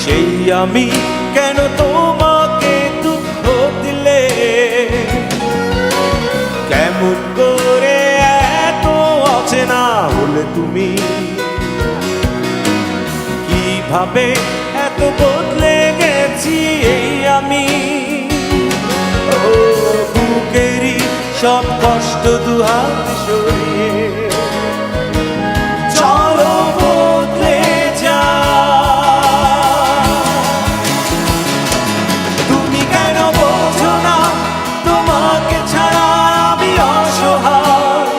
সেই আমি কেন তোমাকে দুঃখ দিলে, কেমন করে এত অচেনা হলে তুমি, কিভাবে এত বদলে গেছি এই আমি। ও বুকেরই সব কষ্ট দুহাত সরিয়ে চলো বদলে যা। তুমি কেন বোঝো না তোমাকে ছাড়া আমি অসহায়,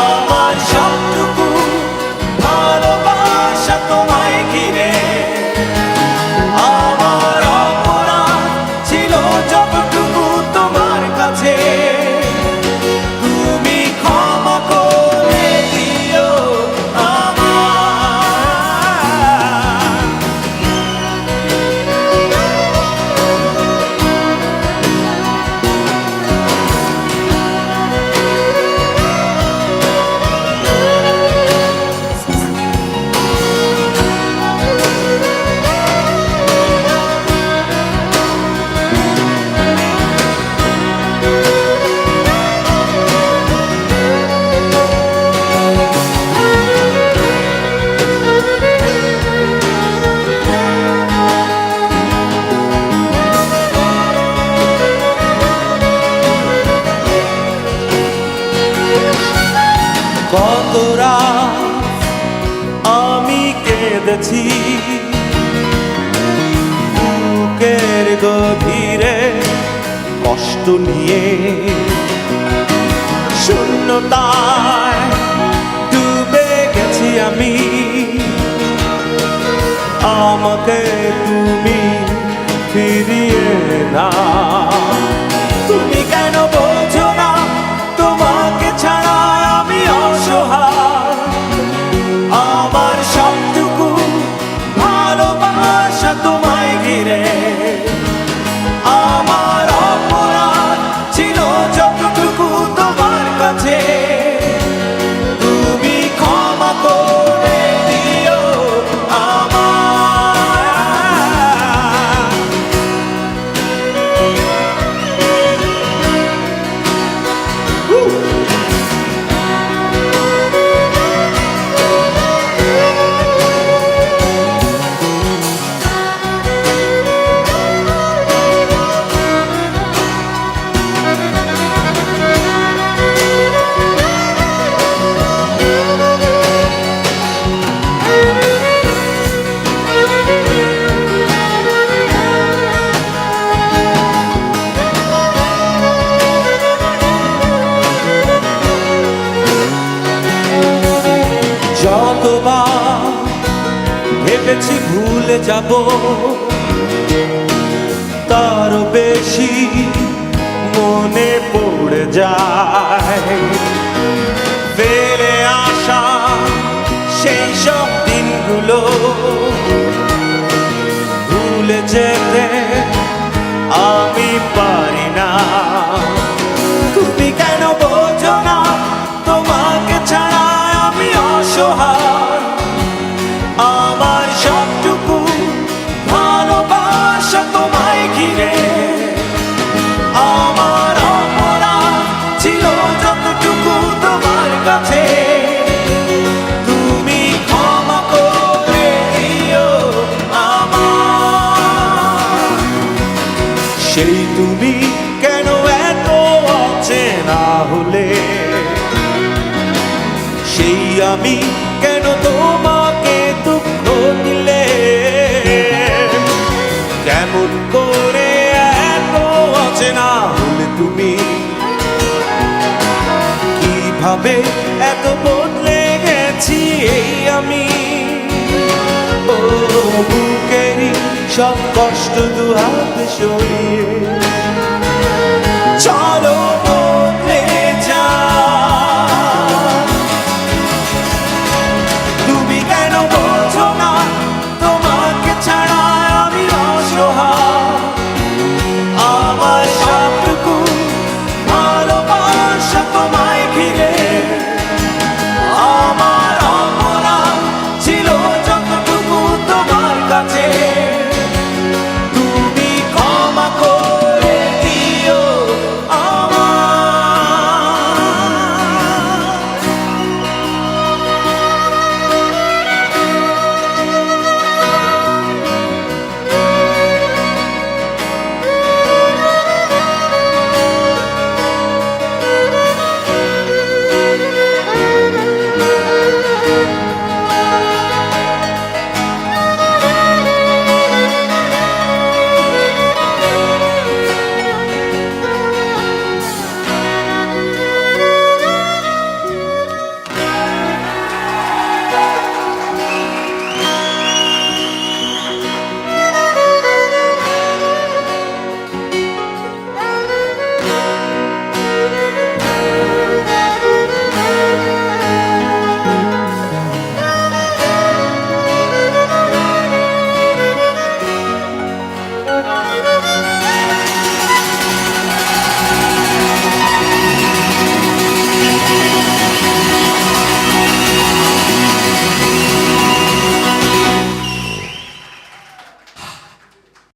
আমার সবটুকু ভালোবাসা তোমায় ঘিরে, আমার অপরাধ ছিল যতটুকু তোমার কাছে, তুমি ক্ষমা করে দিও আমায়। কত রাত আমি কেঁদেছি বুকের গভীরে কষ্ট নিয়ে, শূন্যতায় ডুবে গেছি আমি, আমাকে তুমি ফিরিয়ে না। তুমি কেন বোঝো না তোমাকে ছাড়া আমি অসহায়, আমার সবটুকু ভালোবাসা তোমায় ঘিরে, আমার অপরাধ ছিল যতটুকু তোমার কাছে, তুমি ক্ষমা করে দিও আমায়। যতবার ভেবেছি ভুলে যাব, তারও বেশি মনে পড়ে যায় ফেলে আসা সেই সব দিনগুলো, ভুলে যেতে আমি পারি না। তুমি কেন বোঝো না তোমাকে ছাড়া আমি অসহায়, আমার সবটুকু ভালোবাসা তোমায় ঘিরে, আমার অপরাধ ছিল যতটুকু তোমার কাছে, তুমি ক্ষমা করে দিও আমায়। সেই তুমি কেন এত অচেনা হলে, সেই আমি কেন তোমাকে দুঃখ দিলে, কেমন করে এত অচেনা হলে তুমি, কিভাবে এত বদলে গেছি এই আমি। ও বুকেরই সব কষ্ট দুহাত সরিয়ে